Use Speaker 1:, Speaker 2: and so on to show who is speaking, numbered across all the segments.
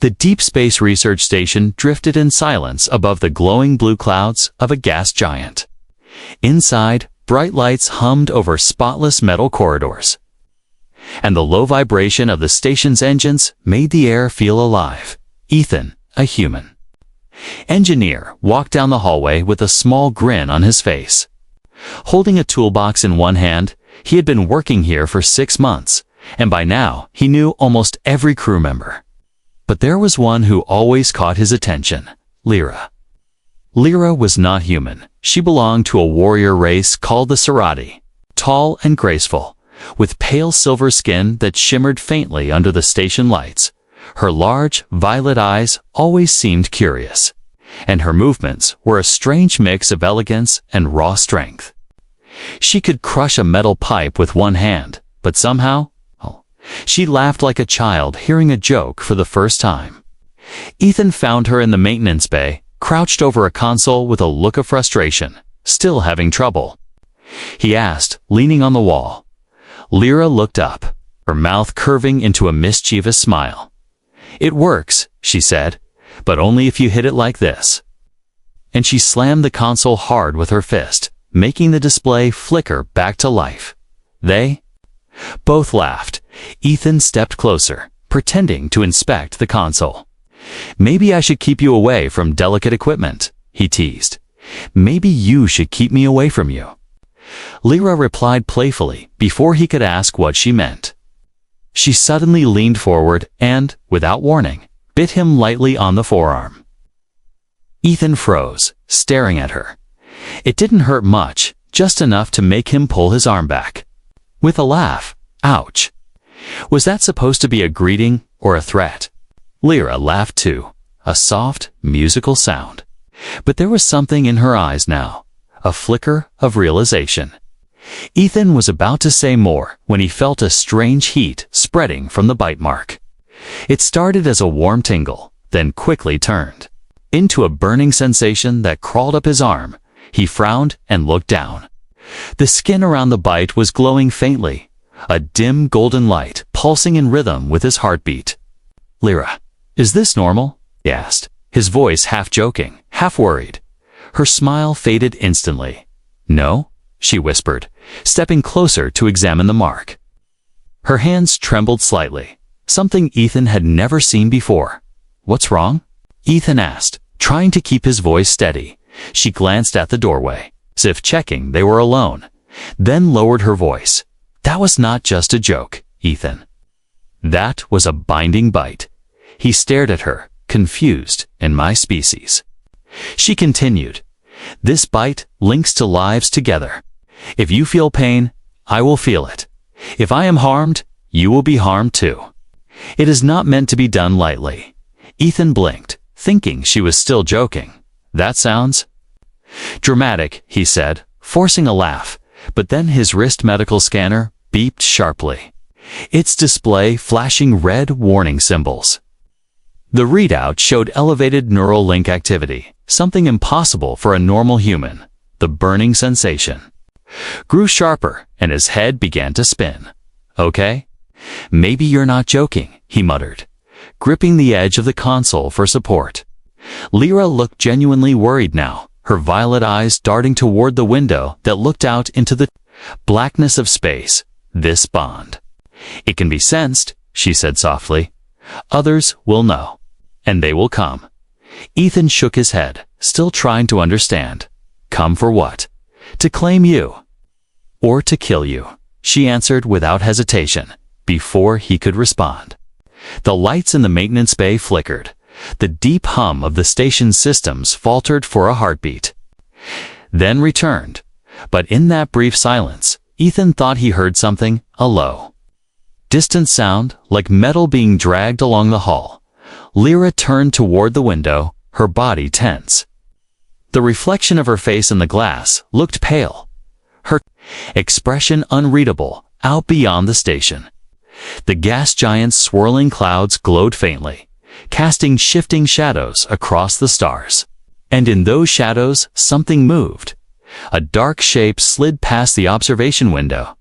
Speaker 1: The Deep Space Research Station drifted in silence above the glowing blue clouds of a gas giant. Inside, bright lights hummed over spotless metal corridors, and the low vibration of the station's engines made the air feel alive. Ethan, a human engineer, walked down the hallway with a small grin on his face. Holding a toolbox in one hand, he had been working here for 6 months, and by now he knew almost every crew member. But there was one who always caught his attention: Lyra. Lyra was not human. She belonged to a warrior race called the Serati, tall and graceful, with pale silver skin that shimmered faintly under the station lights. Her large, violet eyes always seemed curious, and her movements were a strange mix of elegance and raw strength. She could crush a metal pipe with one hand, but somehow, she laughed like a child hearing a joke for the first time. Ethan found her in the maintenance bay, crouched over a console with a look of frustration, still having trouble. He asked, leaning on the wall. Lyra looked up, her mouth curving into a mischievous smile. "It works," she said, "but only if you hit it like this." And she slammed the console hard with her fist, making the display flicker back to life. They both laughed. Ethan stepped closer, pretending to inspect the console. "Maybe I should keep you away from delicate equipment," he teased. "Maybe you should keep me away from you." Lyra replied playfully before he could ask what she meant. She suddenly leaned forward and, without warning, bit him lightly on the forearm. Ethan froze, staring at her. It didn't hurt much, just enough to make him pull his arm back. With a laugh, "Ouch." Was that supposed to be a greeting or a threat? Lyra laughed too, a soft, musical sound. But there was something in her eyes now, a flicker of realization. Ethan was about to say more when he felt a strange heat spreading from the bite mark. It started as a warm tingle, then quickly turned into a burning sensation that crawled up his arm. He frowned and looked down. The skin around the bite was glowing faintly, a dim golden light pulsing in rhythm with his heartbeat. "Lyra, is this normal?" he asked, his voice half joking, half worried. Her smile faded instantly. "No," she whispered, stepping closer to examine the mark. Her hands trembled slightly, something Ethan had never seen before. "What's wrong?" Ethan asked, trying to keep his voice steady. She glanced at the doorway, as if checking they were alone, then lowered her voice. "That was not just a joke, Ethan. That was a binding bite." He stared at her, confused. "In my species." She continued, "This bite links to lives together. If you feel pain, I will feel it. If I am harmed, you will be harmed too. It is not meant to be done lightly." Ethan blinked, thinking she was still joking. "That sounds dramatic," he said, forcing a laugh, but then his wrist medical scanner beeped sharply, its display flashing red warning symbols. The readout showed elevated neural link activity, something impossible for a normal human. The burning sensation grew sharper, and his head began to spin. "Okay, maybe you're not joking," he muttered, gripping the edge of the console for support. Lyra looked genuinely worried now, her violet eyes darting toward the window that looked out into the blackness of space. "This bond. It can be sensed," she said softly. "Others will know, and they will come." Ethan shook his head, still trying to understand. "Come for what? To claim you, or to kill you," she answered without hesitation, before he could respond. The lights in the maintenance bay flickered. The deep hum of the station's systems faltered for a heartbeat, then returned. But in that brief silence, Ethan thought he heard something, a low, distant sound, like metal being dragged along the hall. Lyra turned toward the window, her body tense. The reflection of her face in the glass looked pale, her expression unreadable, out beyond the station. The gas giant's swirling clouds glowed faintly, casting shifting shadows across the stars. And in those shadows, something moved. A dark shape slid past the observation window,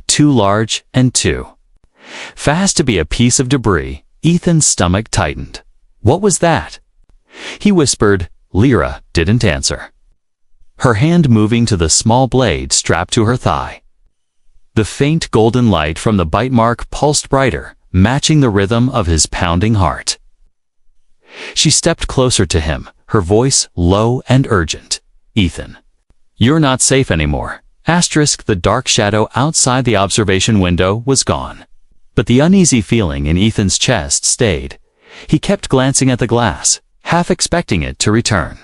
Speaker 1: too large and too fast to be a piece of debris. Ethan's stomach tightened. What was that? He whispered. Lyra didn't answer, her hand moving to the small blade strapped to her thigh. The faint golden light from the bite mark pulsed brighter, matching the rhythm of his pounding heart. She stepped closer to him, her voice low and urgent. Ethan, you're not safe anymore. The dark shadow outside the observation window was gone. But the uneasy feeling in Ethan's chest stayed. He kept glancing at the glass, half expecting it to return.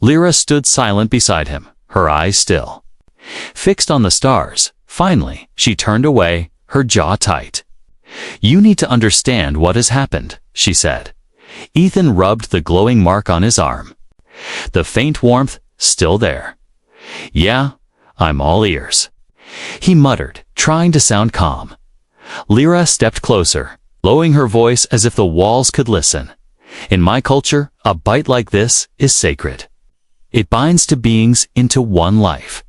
Speaker 1: Lyra stood silent beside him, her eyes still, fixed on the stars. Finally, she turned away, her jaw tight. You need to understand what has happened, she said. Ethan rubbed the glowing mark on his arm. The faint warmth still there. Yeah, I'm all ears, he muttered, trying to sound calm. Lyra stepped closer, lowering her voice as if the walls could listen. In my culture, a bite like this is sacred. It binds two beings into one life.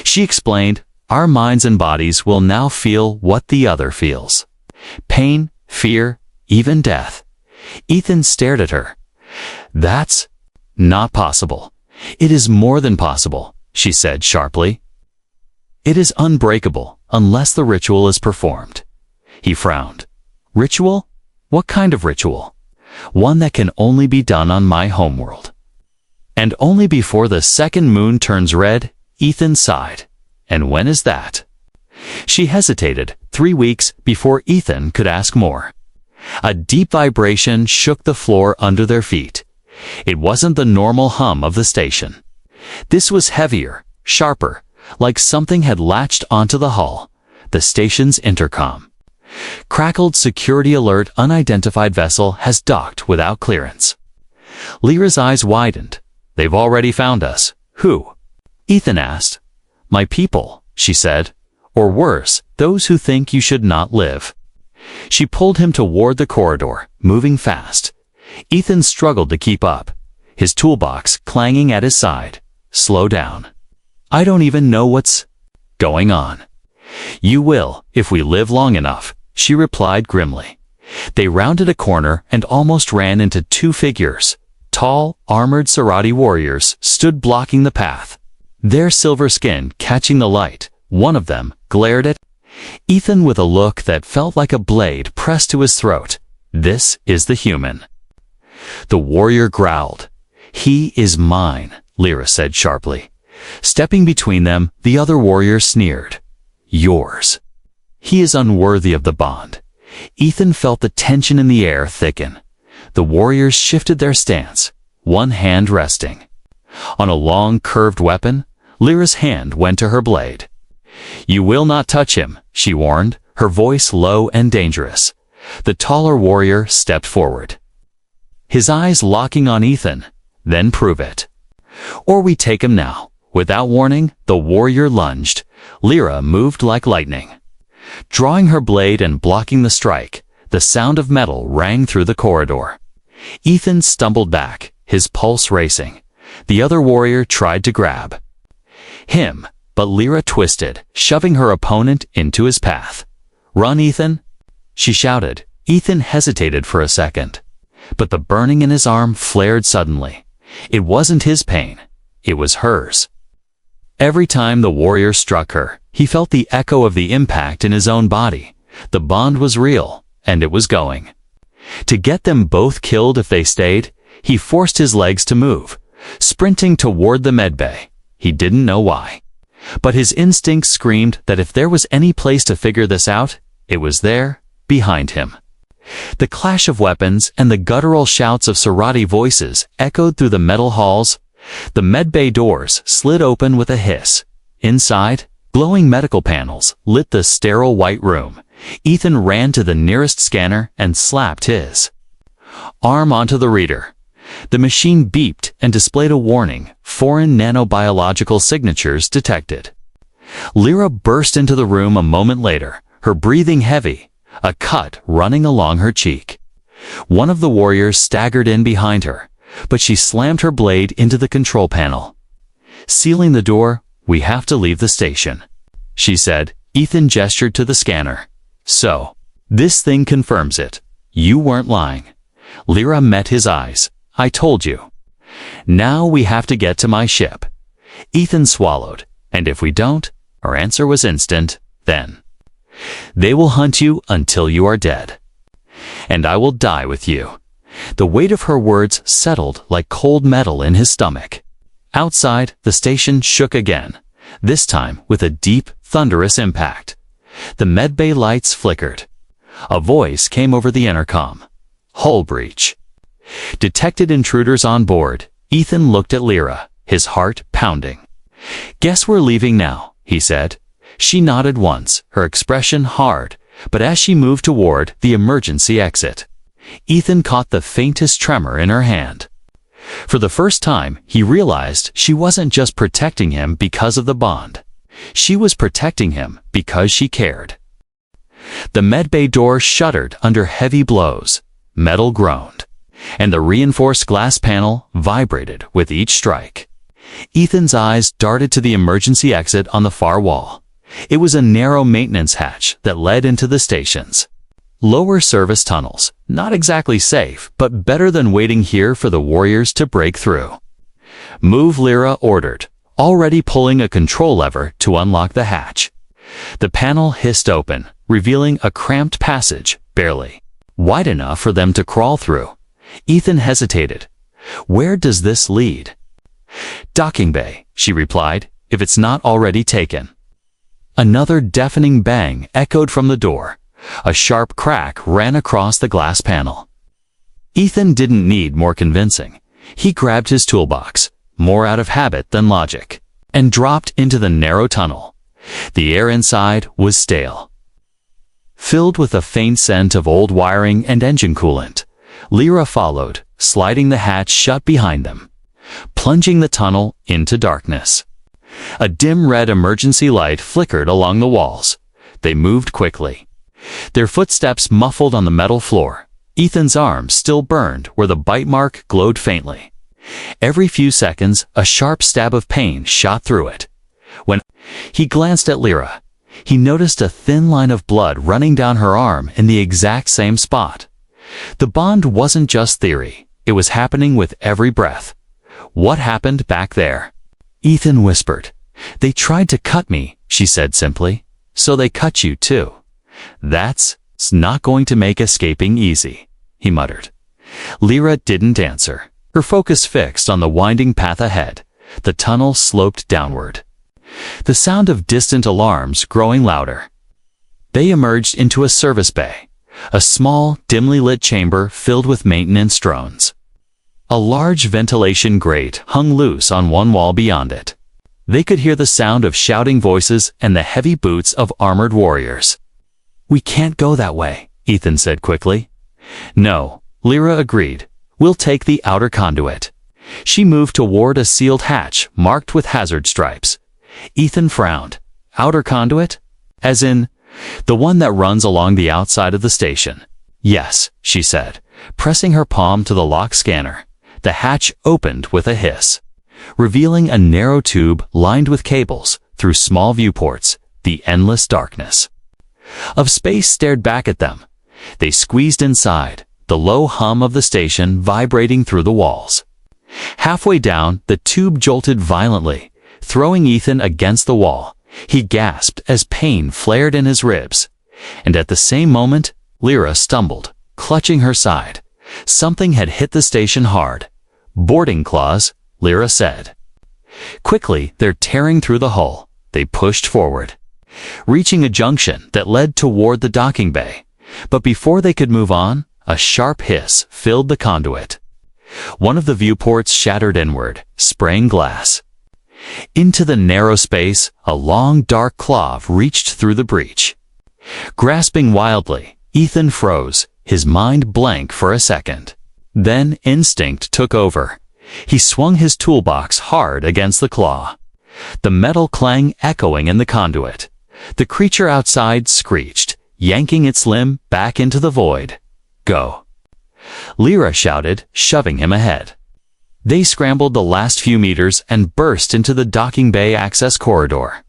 Speaker 1: She explained, our minds and bodies will now feel what the other feels. Pain, fear, even death. Ethan stared at her. That's not possible. It is more than possible, she said sharply. It is unbreakable unless the ritual is performed. He frowned. Ritual? What kind of ritual? One that can only be done on my homeworld. And only before the second moon turns red, Ethan sighed. And when is that? She hesitated, 3 weeks before Ethan could ask more. A deep vibration shook the floor under their feet. It wasn't the normal hum of the station. This was heavier, sharper, like something had latched onto the hull, the station's intercom. Crackled security alert, unidentified vessel has docked without clearance. Lyra's eyes widened. They've already found us. Who? Ethan asked. My people, she said. Or worse, those who think you should not live. She pulled him toward the corridor, moving fast. Ethan struggled to keep up, his toolbox clanging at his side. Slow down. I don't even know what's going on. You will, if we live long enough, she replied grimly. They rounded a corner and almost ran into 2 figures. Tall, armored Sarati warriors stood blocking the path, their silver skin catching the light. One of them glared at Ethan with a look that felt like a blade pressed to his throat. This is the human. The warrior growled. He is mine, Lyra said sharply. Stepping between them, the other warrior sneered. Yours. He is unworthy of the bond. Ethan felt the tension in the air thicken. The warriors shifted their stance, one hand resting on a long, curved weapon. Lyra's hand went to her blade. You will not touch him, she warned, her voice low and dangerous. The taller warrior stepped forward, his eyes locking on Ethan. Then prove it. Or we take him now. Without warning, the warrior lunged. Lyra moved like lightning, drawing her blade and blocking the strike. The sound of metal rang through the corridor. Ethan stumbled back, his pulse racing. The other warrior tried to grab him, but Lyra twisted, shoving her opponent into his path. Run, Ethan, she shouted. Ethan hesitated for a second, but the burning in his arm flared suddenly. It wasn't his pain, it was hers. Every time the warrior struck her, he felt the echo of the impact in his own body. The bond was real, and it was going to get them both killed if they stayed. He forced his legs to move, sprinting toward the medbay. He didn't know why, but his instincts screamed that if there was any place to figure this out, it was there, behind him. The clash of weapons and the guttural shouts of Sarati voices echoed through the metal halls. The medbay doors slid open with a hiss. Inside, glowing medical panels lit the sterile white room. Ethan ran to the nearest scanner and slapped his arm onto the reader. The machine beeped and displayed a warning: foreign nanobiological signatures detected. Lyra burst into the room a moment later, her breathing heavy, a cut running along her cheek. One of the warriors staggered in behind her, but she slammed her blade into the control panel. Sealing the door, we have to leave the station, she said. Ethan gestured to the scanner. So, this thing confirms it. You weren't lying. Lyra met his eyes. "I told you. Now we have to get to my ship." Ethan swallowed. "And if we don't?" Her answer was instant. "Then they will hunt you until you are dead. And I will die with you." The weight of her words settled like cold metal in his stomach. Outside, the station shook again, this time with a deep, thunderous impact. The medbay lights flickered. A voice came over the intercom. "Hull breach. Detected intruders on board." Ethan looked at Lyra, his heart pounding. "Guess we're leaving now," he said. She nodded once, her expression hard, but as she moved toward the emergency exit, Ethan caught the faintest tremor in her hand. For the first time, he realized she wasn't just protecting him because of the bond. She was protecting him because she cared. The medbay door shuddered under heavy blows. Metal groaned, and the reinforced glass panel vibrated with each strike. Ethan's eyes darted to the emergency exit on the far wall. It was a narrow maintenance hatch that led into the stations. Lower service tunnels, not exactly safe, but better than waiting here for the warriors to break through. "Move," Lyra ordered, already pulling a control lever to unlock the hatch. The panel hissed open, revealing a cramped passage, barely wide enough for them to crawl through. Ethan hesitated. "Where does this lead?" "Docking bay," she replied, "if it's not already taken." Another deafening bang echoed from the door. A sharp crack ran across the glass panel. Ethan didn't need more convincing. He grabbed his toolbox, more out of habit than logic, and dropped into the narrow tunnel. The air inside was stale, filled with a faint scent of old wiring and engine coolant. Lyra followed, sliding the hatch shut behind them, plunging the tunnel into darkness. A dim red emergency light flickered along the walls. They moved quickly, their footsteps muffled on the metal floor. Ethan's arm still burned where the bite mark glowed faintly. Every few seconds, a sharp stab of pain shot through it. When he glanced at Lyra, he noticed a thin line of blood running down her arm in the exact same spot. The bond wasn't just theory. It was happening with every breath. "What happened back there?" Ethan whispered. "They tried to cut me," she said simply. "So they cut you too. That's not going to make escaping easy," he muttered. Lyra didn't answer, her focus fixed on the winding path ahead. The tunnel sloped downward, the sound of distant alarms growing louder. They emerged into a service bay, a small, dimly lit chamber filled with maintenance drones. A large ventilation grate hung loose on one wall beyond it. They could hear the sound of shouting voices and the heavy boots of armored warriors. "We can't go that way," Ethan said quickly. "No," Lyra agreed. "We'll take the outer conduit." She moved toward a sealed hatch marked with hazard stripes. Ethan frowned. "Outer conduit? As in, the one that runs along the outside of the station?" "Yes," she said, pressing her palm to the lock scanner. The hatch opened with a hiss, revealing a narrow tube lined with cables. Through small viewports, the endless darkness of space stared back at them. They squeezed inside, the low hum of the station vibrating through the walls. Halfway down, the tube jolted violently, throwing Ethan against the wall. He gasped as pain flared in his ribs. And at the same moment, Lyra stumbled, clutching her side. Something had hit the station hard. "Boarding claws," Lyra said. Quickly, they're tearing through the hull. They pushed forward, reaching a junction that led toward the docking bay. But before they could move on, a sharp hiss filled the conduit. One of the viewports shattered inward, spraying glass. Into the narrow space, a long dark claw reached through the breach. Grasping wildly, Ethan froze, his mind blank for a second. Then instinct took over. He swung his toolbox hard against the claw, the metal clang echoing in the conduit. The creature outside screeched, yanking its limb back into the void. "Go," Lyra shouted, shoving him ahead. They scrambled the last few meters and burst into the docking bay access corridor.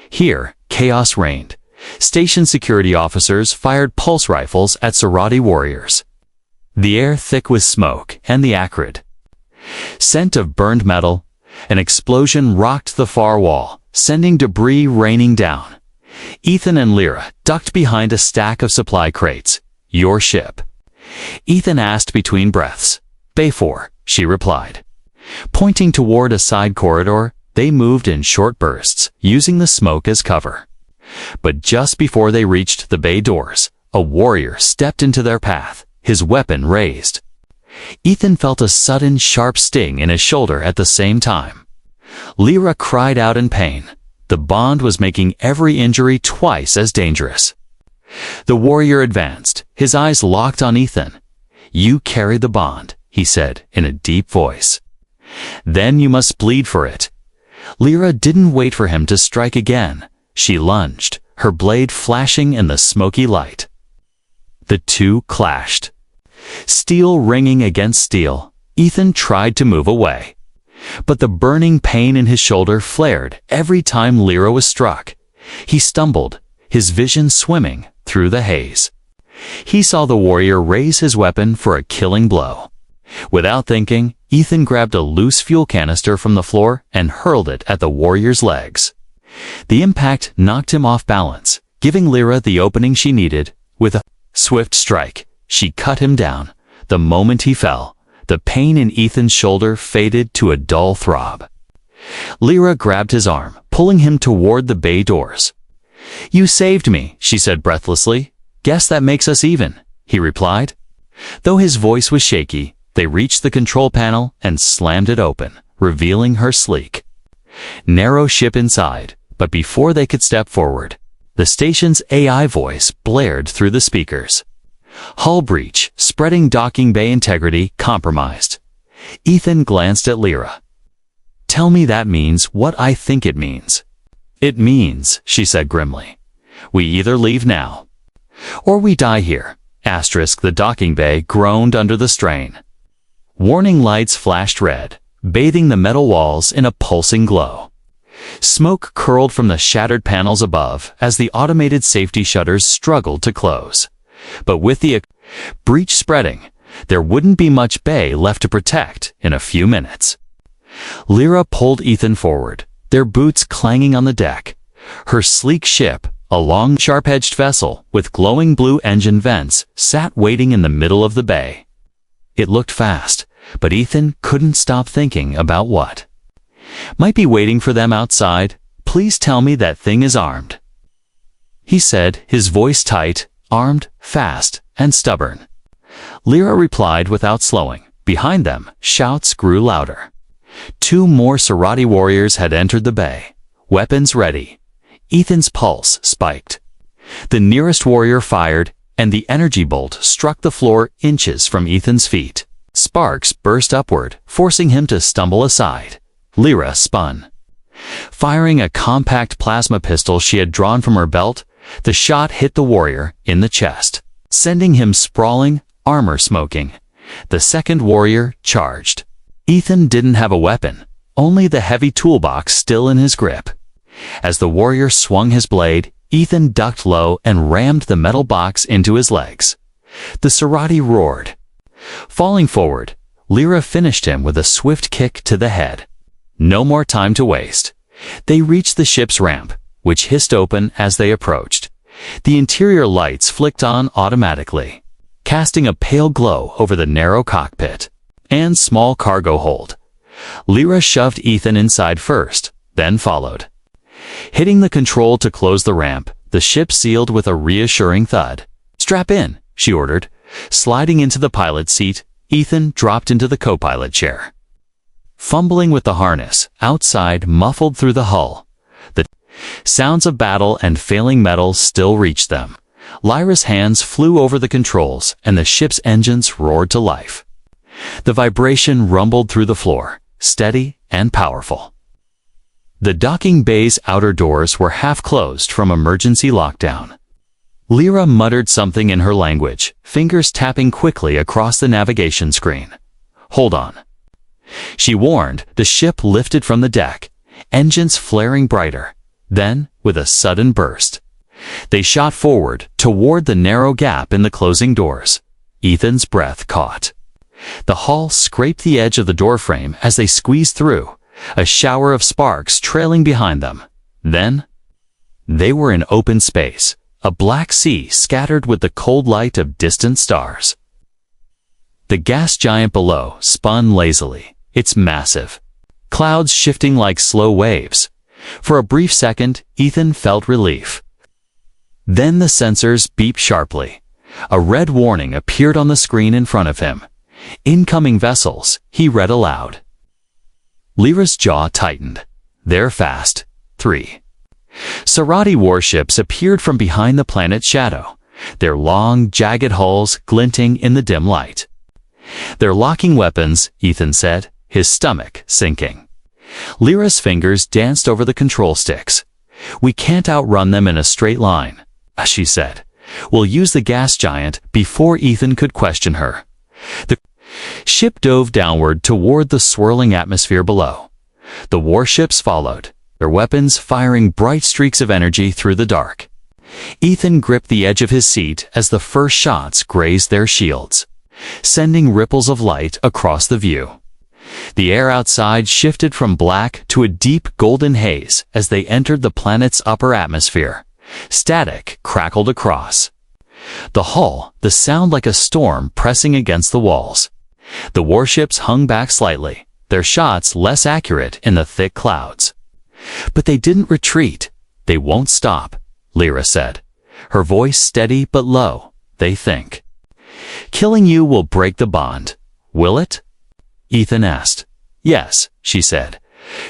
Speaker 1: Here, chaos reigned. Station security officers fired pulse rifles at Serati warriors. the air thick with smoke and the acrid scent of burned metal. An explosion rocked the far wall, sending debris raining down. Ethan and Lyra ducked behind a stack of supply crates. "Your ship?" Ethan asked between breaths. "Bay 4, she replied. Pointing toward a side corridor, they moved in short bursts, using the smoke as cover. But just before they reached the bay doors, a warrior stepped into their path, his weapon raised. Ethan felt a sudden sharp sting in his shoulder at the same time. Lyra cried out in pain. The bond was making every injury twice as dangerous. The warrior advanced, his eyes locked on Ethan. "You carry the bond," he said in a deep voice. "Then you must bleed for it." Lyra didn't wait for him to strike again. She lunged, her blade flashing in the smoky light. The two clashed. Steel ringing against steel, Ethan tried to move away. But the burning pain in his shoulder flared every time Lyra was struck. He stumbled, his vision swimming through the haze. He saw the warrior raise his weapon for a killing blow. Without thinking, Ethan grabbed a loose fuel canister from the floor and hurled it at the warrior's legs. The impact knocked him off balance, giving Lyra the opening she needed. With a swift strike, she cut him down. The moment he fell, the pain in Ethan's shoulder faded to a dull throb. Lyra grabbed his arm, pulling him toward the bay doors. "You saved me," she said breathlessly. "Guess that makes us even," he replied. Though his voice was shaky, they reached the control panel and slammed it open, revealing her sleek, narrow ship inside. But before they could step forward, the station's AI voice blared through the speakers. "Hull breach, spreading docking bay integrity compromised." Ethan glanced at Lyra. "Tell me that means what I think it means." "It means," she said grimly, "we either leave now, or we die here." The docking bay groaned under the strain. Warning lights flashed red, bathing the metal walls in a pulsing glow. Smoke curled from the shattered panels above as the automated safety shutters struggled to close. But with the breach spreading, there wouldn't be much bay left to protect in a few minutes. Lyra pulled Ethan forward, their boots clanging on the deck. Her sleek ship, a long, sharp-edged vessel with glowing blue engine vents, sat waiting in the middle of the bay. It looked fast, but Ethan couldn't stop thinking about what might be waiting for them outside. "Please tell me that thing is armed," he said, his voice tight. "Armed, fast, and stubborn." Lyra replied without slowing. Behind them, shouts grew louder. Two more Serati warriors had entered the bay, weapons ready. Ethan's pulse spiked. The nearest warrior fired, and the energy bolt struck the floor inches from Ethan's feet. Sparks burst upward, forcing him to stumble aside. Lyra spun. Firing a compact plasma pistol she had drawn from her belt, the shot hit the warrior in the chest, sending him sprawling, armor smoking. The second warrior charged. Ethan didn't have a weapon, only the heavy toolbox still in his grip. As the warrior swung his blade, Ethan ducked low and rammed the metal box into his legs. The Serati roared. Falling forward, Lyra finished him with a swift kick to the head. No more time to waste. They reached the ship's ramp, which hissed open as they approached. The interior lights flicked on automatically, casting a pale glow over the narrow cockpit and small cargo hold. Lyra shoved Ethan inside first, then followed. Hitting the control to close the ramp, the ship sealed with a reassuring thud. "Strap in," she ordered. Sliding into the pilot's seat, Ethan dropped into the co-pilot chair. Fumbling with the harness, outside muffled through the hull, the sounds of battle and failing metal still reached them. Lyra's hands flew over the controls, and the ship's engines roared to life. The vibration rumbled through the floor, steady and powerful. The docking bay's outer doors were half closed from emergency lockdown. Lyra muttered something in her language, fingers tapping quickly across the navigation screen. "Hold on," she warned. The ship lifted from the deck, engines flaring brighter. Then, with a sudden burst, they shot forward toward the narrow gap in the closing doors. Ethan's breath caught. The hull scraped the edge of the doorframe as they squeezed through, a shower of sparks trailing behind them. Then, they were in open space, a black sea scattered with the cold light of distant stars. The gas giant below spun lazily, its massive clouds shifting like slow waves. For a brief second, Ethan felt relief. Then the sensors beeped sharply. A red warning appeared on the screen in front of him. Incoming vessels, he read aloud. Lyra's jaw tightened. They're fast. 3. Sarati warships appeared from behind the planet's shadow, their long, jagged hulls glinting in the dim light. They're locking weapons, Ethan said, his stomach sinking. Lyra's fingers danced over the control sticks. We can't outrun them in a straight line, she said. We'll use the gas giant before Ethan could question her. The ship dove downward toward the swirling atmosphere below. The warships followed, their weapons firing bright streaks of energy through the dark. Ethan gripped the edge of his seat as the first shots grazed their shields, sending ripples of light across the view. The air outside shifted from black to a deep golden haze as they entered the planet's upper atmosphere. Static crackled across the hull, the sound like a storm pressing against the walls. The warships hung back slightly, their shots less accurate in the thick clouds. But they didn't retreat. They won't stop, Lyra said, her voice steady but low. They think. Killing you will break the bond. Will it? Ethan asked. Yes, she said,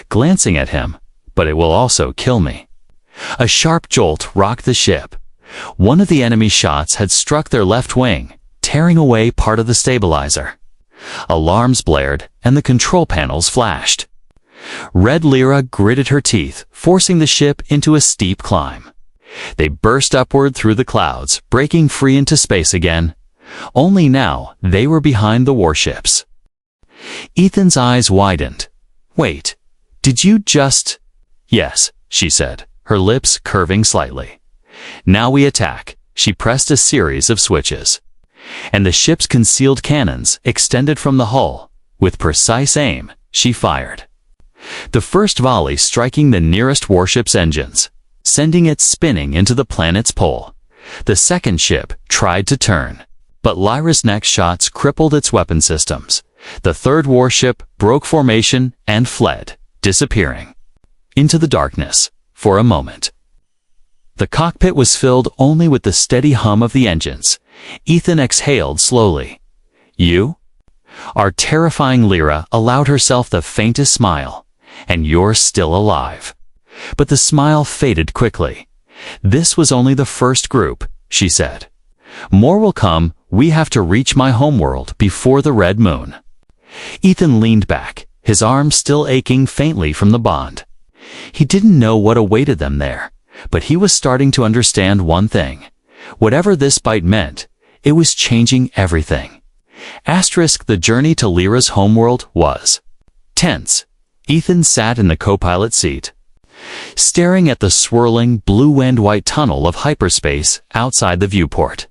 Speaker 1: glancing at him, but it will also kill me. A sharp jolt rocked the ship. One of the enemy shots had struck their left wing, tearing away part of the stabilizer. Alarms blared and the control panels flashed. Red Lyra gritted her teeth, forcing the ship into a steep climb. They burst upward through the clouds, breaking free into space again. Only now they were behind the warships. Ethan's eyes widened. Wait, did you just... Yes, she said, her lips curving slightly. Now we attack. She pressed a series of switches. And the ship's concealed cannons extended from the hull. With precise aim, she fired. The first volley striking the nearest warship's engines, sending it spinning into the planet's pole. The second ship tried to turn, but Lyra's next shots crippled its weapon systems. The third warship broke formation and fled, disappearing into the darkness for a moment. The cockpit was filled only with the steady hum of the engines. Ethan exhaled slowly. You? Our terrifying Lyra allowed herself the faintest smile. And you're still alive. But the smile faded quickly. This was only the first group, she said. More will come. We have to reach my homeworld before the red moon. Ethan leaned back, his arms still aching faintly from the bond. He didn't know what awaited them there, but he was starting to understand one thing. Whatever this bite meant, it was changing everything. The journey to Lyra's homeworld was tense. Ethan sat in the co-pilot seat, staring at the swirling blue and white tunnel of hyperspace outside the viewport.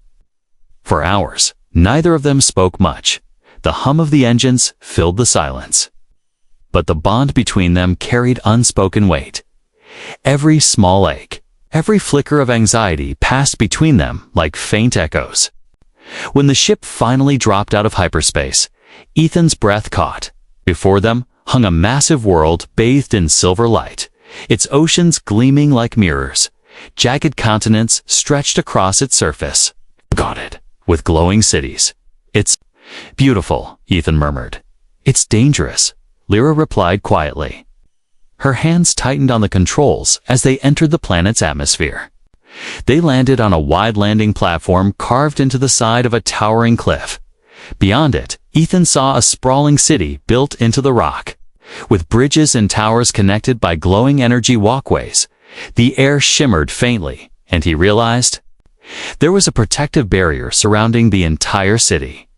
Speaker 1: For hours, neither of them spoke much. The hum of the engines filled the silence. But the bond between them carried unspoken weight. Every small ache, every flicker of anxiety passed between them like faint echoes. When the ship finally dropped out of hyperspace, Ethan's breath caught. Before them hung a massive world bathed in silver light, its oceans gleaming like mirrors. Jagged continents stretched across its surface, dotted with glowing cities. It's beautiful, Ethan murmured. It's dangerous, Lyra replied quietly. Her hands tightened on the controls as they entered the planet's atmosphere. They landed on a wide landing platform carved into the side of a towering cliff. Beyond it, Ethan saw a sprawling city built into the rock, with bridges and towers connected by glowing energy walkways. The air shimmered faintly, and he realized there was a protective barrier surrounding the entire city.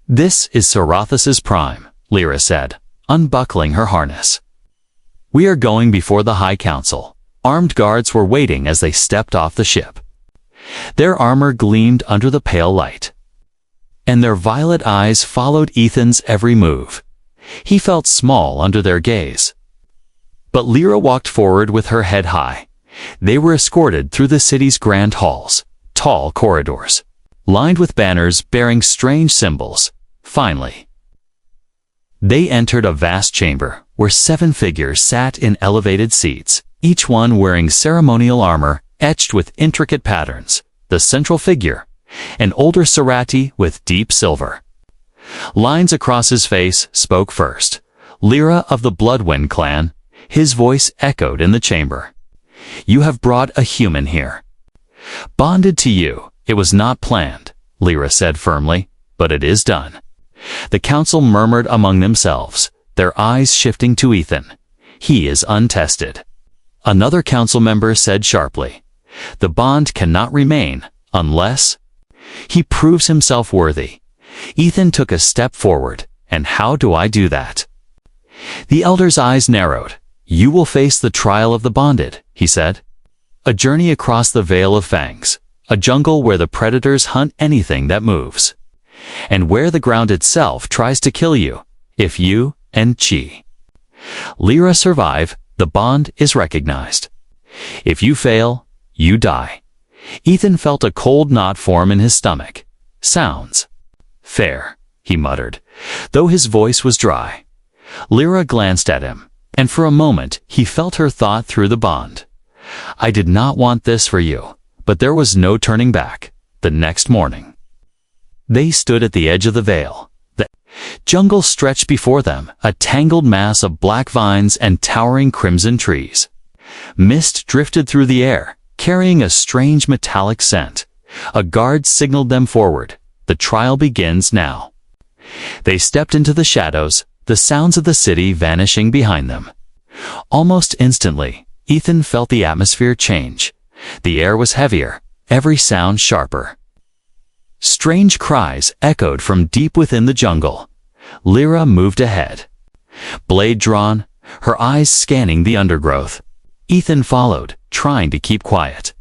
Speaker 1: This is Sarathas's prime, Lyra said, unbuckling her harness. We are going before the High Council. Armed guards were waiting as they stepped off the ship. Their armor gleamed under the pale light. and their violet eyes followed Ethan's every move. He felt small under their gaze. But Lyra walked forward with her head high. They were escorted through the city's grand halls, tall corridors, lined with banners bearing strange symbols. Finally, they entered a vast chamber where 7 figures sat in elevated seats, each one wearing ceremonial armor etched with intricate patterns. The central figure, an older Sarati with deep silver lines across his face, spoke first. Lyra of the Bloodwind clan. His voice echoed in the chamber. "You have brought a human here. Bonded to you. It was not planned," Lyra said firmly, "but it is done." The council murmured among themselves, their eyes shifting to Ethan. "He is untested." Another council member said sharply, "The bond cannot remain unless he proves himself worthy." Ethan took a step forward. "And how do I do that?" The elder's eyes narrowed. "You will face the trial of the bonded," he said. "A journey across the Veil of Fangs, a jungle where the predators hunt anything that moves, and where the ground itself tries to kill you. If you and Chi Lyra survive, the bond is recognized. If you fail, you die." Ethan felt a cold knot form in his stomach. "Sounds fair," he muttered, though his voice was dry. Lyra glanced at him, and for a moment he felt her thought through the bond. "I did not want this for you." But there was no turning back. The next morning, they stood at the edge of the veil. The jungle stretched before them, a tangled mass of black vines and towering crimson trees. Mist drifted through the air, carrying a strange metallic scent. A guard signaled them forward. "The trial begins now." They stepped into the shadows, the sounds of the city vanishing behind them. Almost instantly, Ethan felt the atmosphere change. The air was heavier, every sound sharper. Strange cries echoed from deep within the jungle. Lyra moved ahead, blade drawn, her eyes scanning the undergrowth. Ethan followed, trying to keep quiet.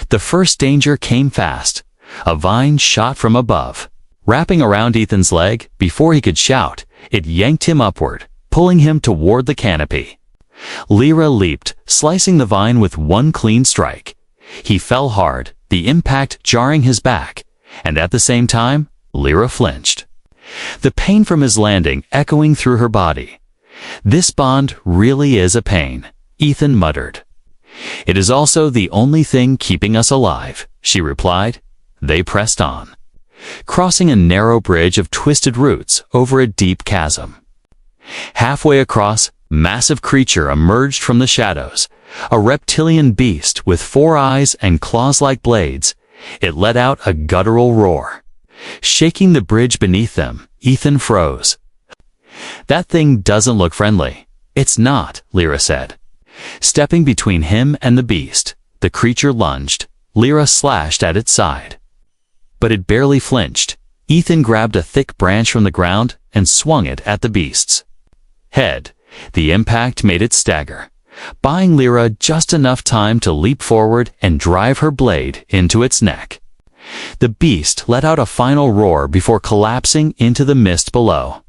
Speaker 1: The first danger came fast. A vine shot from above, wrapping around Ethan's leg. Before he could shout, it yanked him upward, pulling him toward the canopy. Lyra leaped, slicing the vine with one clean strike. He fell hard, the impact jarring his back, and at the same time, Lyra flinched, the pain from his landing echoing through her body. "This bond really is a pain," Ethan muttered. "It is also the only thing keeping us alive," she replied. They pressed on, crossing a narrow bridge of twisted roots over a deep chasm. Halfway across, massive creature emerged from the shadows, a reptilian beast with 4 eyes and claws-like blades. It let out a guttural roar. Shaking the bridge beneath them, Ethan froze. "That thing doesn't look friendly." "It's not," Lyra said. Stepping between him and the beast, the creature lunged. Lyra slashed at its side, but it barely flinched. Ethan grabbed a thick branch from the ground and swung it at the beast's head. The impact made it stagger, buying Lyra just enough time to leap forward and drive her blade into its neck. The beast let out a final roar before collapsing into the mist below.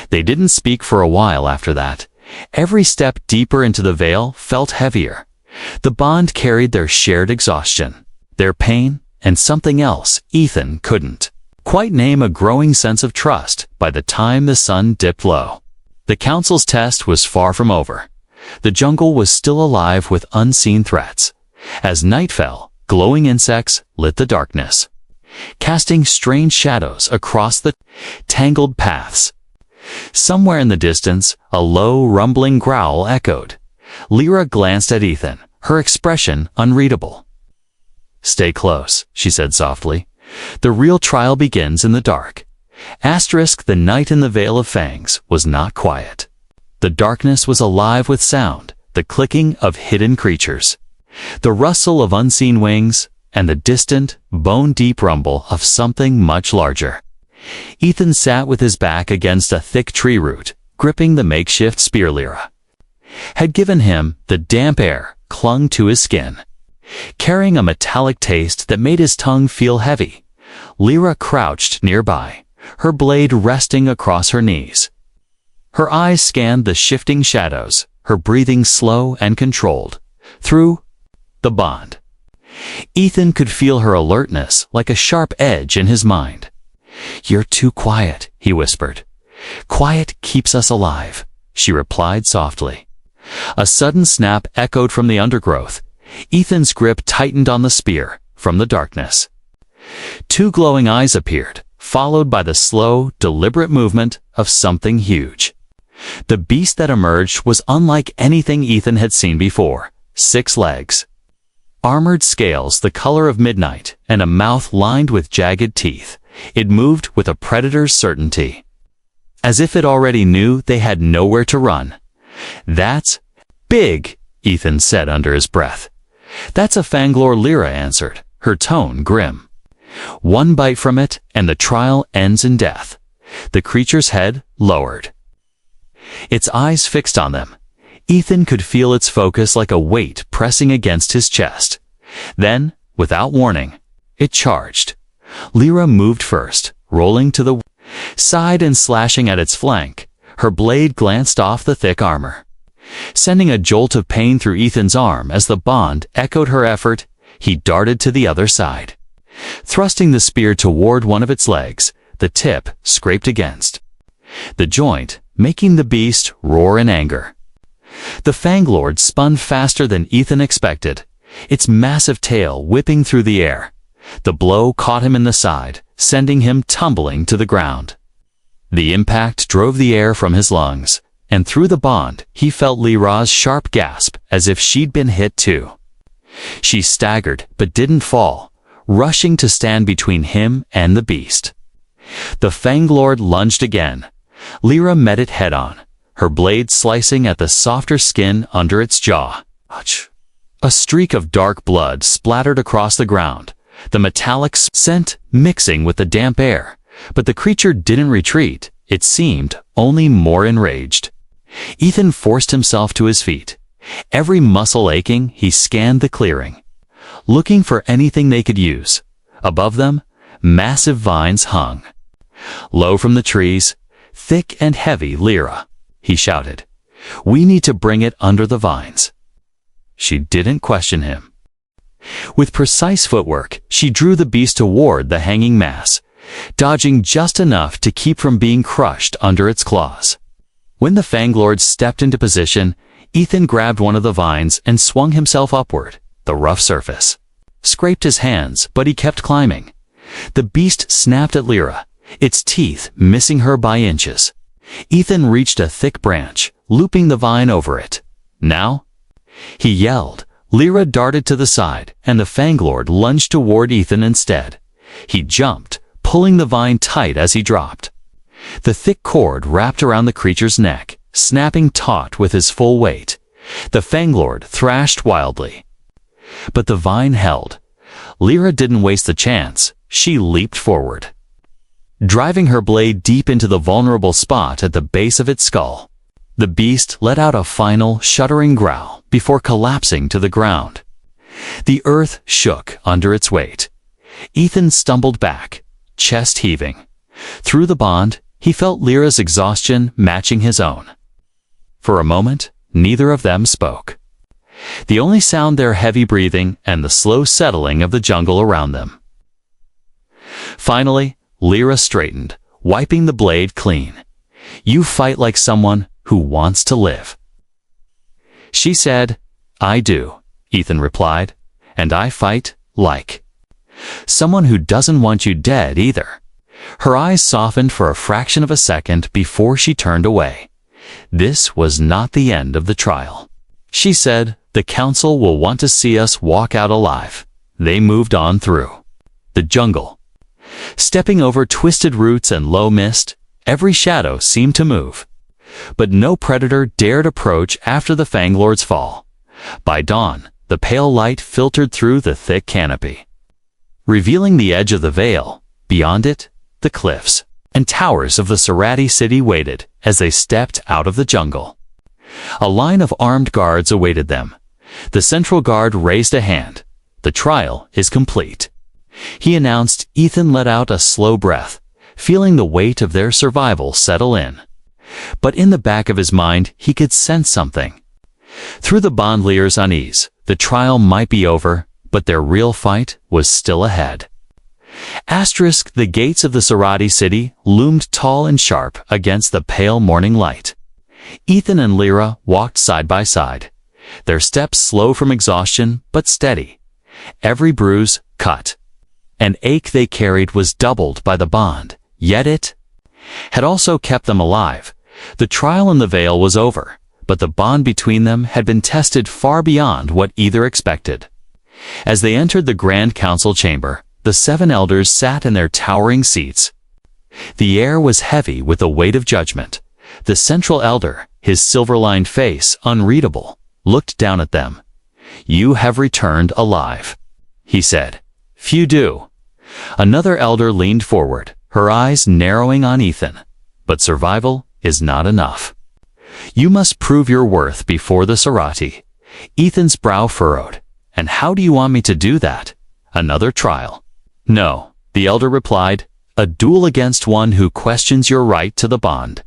Speaker 1: They didn't speak for a while after that. Every step deeper into the veil felt heavier. The bond carried their shared exhaustion, their pain, and something else Ethan couldn't quite name, a growing sense of trust. By the time the sun dipped low, the council's test was far from over. The jungle was still alive with unseen threats. As night fell, glowing insects lit the darkness, casting strange shadows across the tangled paths. Somewhere in the distance, a low, rumbling growl echoed. Lyra glanced at Ethan, her expression unreadable. "Stay close," she said softly. "The real trial begins in the dark." The night in the Veil of Fangs was not quiet. The darkness was alive with sound, the clicking of hidden creatures, the rustle of unseen wings, and the distant, bone-deep rumble of something much larger. Ethan sat with his back against a thick tree root, gripping the makeshift spear Lyra had given him. The damp air clung to his skin, carrying a metallic taste that made his tongue feel heavy. Lyra crouched nearby, her blade resting across her knees. Her eyes scanned the shifting shadows, her breathing slow and controlled, through the bond. Ethan could feel her alertness like a sharp edge in his mind. "You're too quiet," he whispered. "Quiet keeps us alive," she replied softly. A sudden snap echoed from the undergrowth. Ethan's grip tightened on the spear from the darkness. Two glowing eyes appeared, followed by the slow, deliberate movement of something huge. The beast that emerged was unlike anything Ethan had seen before. 6 legs, armored scales the color of midnight, and a mouth lined with jagged teeth. It moved with a predator's certainty, as if it already knew they had nowhere to run. "That's big," Ethan said under his breath. "That's a Fanglore," Lyra answered, her tone grim. "One bite from it, and the trial ends in death." The creature's head lowered, its eyes fixed on them. Ethan could feel its focus like a weight pressing against his chest. Then, without warning, it charged. Lyra moved first, rolling to the side and slashing at its flank. Her blade glanced off the thick armor, sending a jolt of pain through Ethan's arm as the bond echoed her effort. He darted to the other side, thrusting the spear toward one of its legs. The tip scraped against the joint, making the beast roar in anger. The Fanglord spun faster than Ethan expected, its massive tail whipping through the air. The blow caught him in the side, sending him tumbling to the ground. The impact drove the air from his lungs, and through the bond he felt Lyra's sharp gasp as if she'd been hit too. She staggered but didn't fall, rushing to stand between him and the beast. The Fanglord lunged again. Lyra met it head-on, her blade slicing at the softer skin under its jaw. A streak of dark blood splattered across the ground, the metallic scent mixing with the damp air. But the creature didn't retreat. It seemed only more enraged. Ethan forced himself to his feet. Every muscle aching, he scanned the clearing, looking for anything they could use. Above them, massive vines hung low from the trees. "Thick and heavy, Lyra," he shouted. "We need to bring it under the vines." She didn't question him. With precise footwork, she drew the beast toward the hanging mass, dodging just enough to keep from being crushed under its claws. When the Fanglord stepped into position, Ethan grabbed one of the vines and swung himself upward. The rough surface scraped his hands, but he kept climbing. The beast snapped at Lyra, its teeth missing her by inches. Ethan reached a thick branch, looping the vine over it. "Now!" he yelled. Lyra darted to the side, and the Fanglord lunged toward Ethan instead. He jumped, pulling the vine tight as he dropped. The thick cord wrapped around the creature's neck, snapping taut with his full weight. The Fanglord thrashed wildly, but the vine held. Lyra didn't waste the chance. She leaped forward, driving her blade deep into the vulnerable spot at the base of its skull. The beast let out a final, shuddering growl before collapsing to the ground. The earth shook under its weight. Ethan stumbled back, chest heaving. Through the bond, he felt Lyra's exhaustion matching his own. For a moment, neither of them spoke. The only sound their heavy breathing and the slow settling of the jungle around them. Finally, Lyra straightened, wiping the blade clean. "You fight like someone who wants to live," she said. "I do," Ethan replied, "and I fight like someone who doesn't want you dead either." Her eyes softened for a fraction of a second before she turned away. "This was not the end of the trial," she said. "The council will want to see us walk out alive." They moved on through the jungle, stepping over twisted roots and low mist. Every shadow seemed to move, but no predator dared approach after the Fanglord's fall. By dawn, the pale light filtered through the thick canopy, revealing the edge of the veil. Beyond it, the cliffs and towers of the Sarati city waited as they stepped out of the jungle. A line of armed guards awaited them. The central guard raised a hand. "The trial is complete." He announced. Ethan let out a slow breath, feeling the weight of their survival settle in. But in the back of his mind, he could sense something. Through the Bondlier's unease, the trial might be over, but their real fight was still ahead. The gates of the Sarati city loomed tall and sharp against the pale morning light. Ethan and Lyra walked side by side, their steps slow from exhaustion but steady. Every bruise, cut, and ache they carried was doubled by the bond, yet it had also kept them alive. The trial in the Vale was over, but the bond between them had been tested far beyond what either expected. As they entered the Grand Council chamber, the 7 elders sat in their towering seats. The air was heavy with the weight of judgment. The central elder, his silver-lined face unreadable, looked down at them. "You have returned alive," he said. "Few do." Another elder leaned forward, her eyes narrowing on Ethan. "But survival is not enough. You must prove your worth before the Sarati." Ethan's brow furrowed. "And how do you want me to do that?" "Another trial." "No," the elder replied. "A duel against one who questions your right to the bond."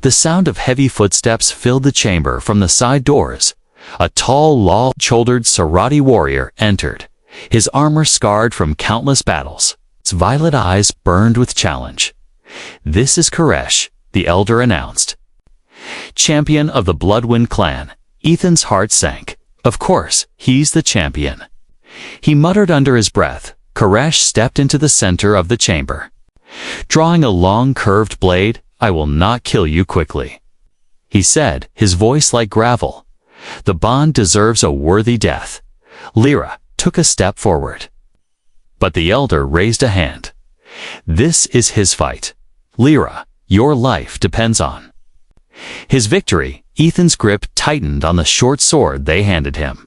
Speaker 1: The sound of heavy footsteps filled the chamber from the side doors. A tall, broad-shouldered Sarati warrior entered, his armor scarred from countless battles. Its violet eyes burned with challenge. "This is Koresh," the elder announced. "Champion of the Bloodwind clan." Ethan's heart sank. Of course, he's the champion. He muttered under his breath. Koresh stepped into the center of the chamber. Drawing a long curved blade, "I will not kill you quickly," he said, his voice like gravel. "The bond deserves a worthy death." Lyra took a step forward. But the elder raised a hand. "This is his fight. Lyra, your life depends on." His victory, Ethan's grip tightened on the short sword they handed him.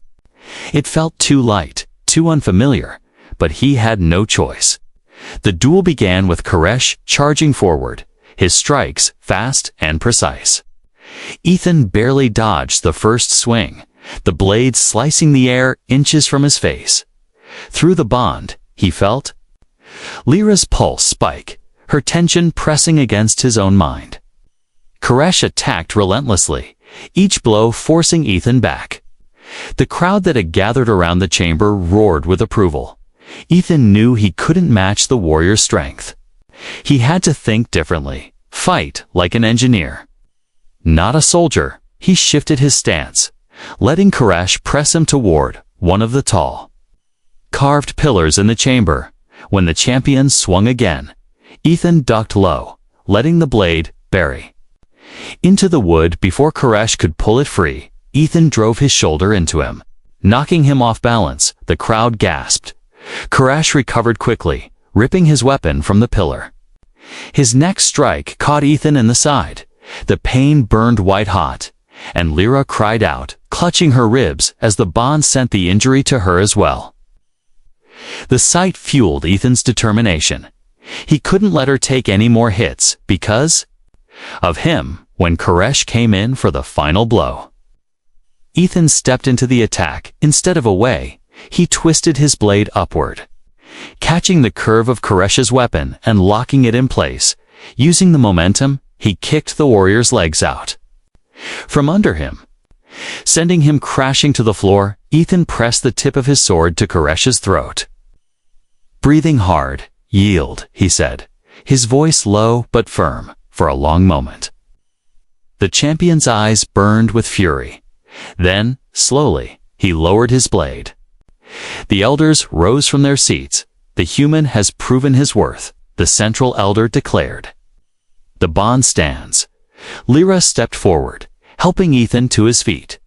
Speaker 1: It felt too light, too unfamiliar, but he had no choice. The duel began with Koresh charging forward, his strikes fast and precise. Ethan barely dodged the first swing, the blade slicing the air inches from his face. Through the bond, he felt Lyra's pulse spike, her tension pressing against his own mind. Koresh attacked relentlessly, each blow forcing Ethan back. The crowd that had gathered around the chamber roared with approval. Ethan knew he couldn't match the warrior's strength. He had to think differently, fight like an engineer. Not a soldier, he shifted his stance, letting Koresh press him toward one of the tall, carved pillars in the chamber. When the champion swung again, Ethan ducked low, letting the blade bury into the wood before Koresh could pull it free. Ethan drove his shoulder into him, knocking him off balance. The crowd gasped. Koresh recovered quickly, ripping his weapon from the pillar. His next strike caught Ethan in the side. The pain burned white-hot, and Lyra cried out, clutching her ribs as the bond sent the injury to her as well. The sight fueled Ethan's determination. He couldn't let her take any more hits because of him. When Koresh came in for the final blow, Ethan stepped into the attack. Instead of away, he twisted his blade upward, catching the curve of Koresh's weapon and locking it in place. Using the momentum, he kicked the warrior's legs out from under him, sending him crashing to the floor. Ethan pressed the tip of his sword to Koresh's throat. Breathing hard, "Yield," he said, his voice low but firm. For a long moment, the champion's eyes burned with fury. Then, slowly, he lowered his blade. The elders rose from their seats. "The human has proven his worth," the central elder declared. "The bond stands." Lyra stepped forward, helping Ethan to his feet.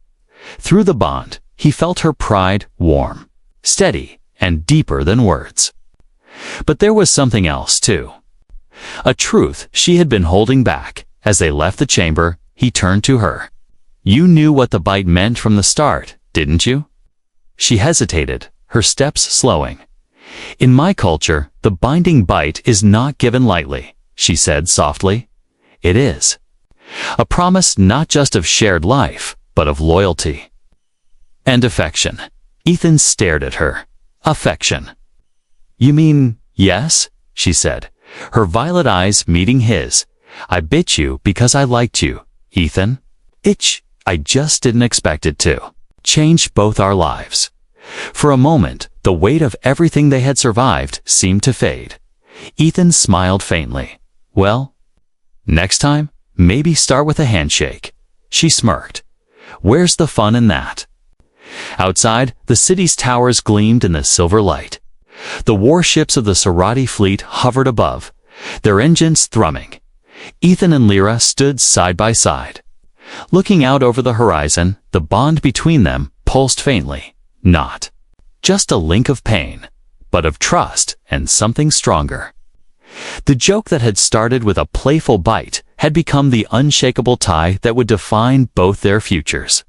Speaker 1: Through the bond, he felt her pride, warm, steady, and deeper than words. But there was something else, too. A truth she had been holding back. As they left the chamber, he turned to her. "You knew what the bite meant from the start, didn't you?" She hesitated, her steps slowing. "In my culture, the binding bite is not given lightly," she said softly. "It is a promise not just of shared life, but of loyalty and affection." Ethan stared at her. Affection. You mean, yes? She said, her violet eyes meeting his. I bit you because I liked you, Ethan. I just didn't expect it to. Changed both our lives. For a moment, the weight of everything they had survived seemed to fade. Ethan smiled faintly. Well, next time, maybe start with a handshake. She smirked. Where's the fun in that? Outside, the city's towers gleamed in the silver light. The warships of the Sarati fleet hovered above, their engines thrumming. Ethan and Lyra stood side by side. Looking out over the horizon, the bond between them pulsed faintly. Not just a link of pain, but of trust and something stronger. The joke that had started with a playful bite had become the unshakable tie that would define both their futures.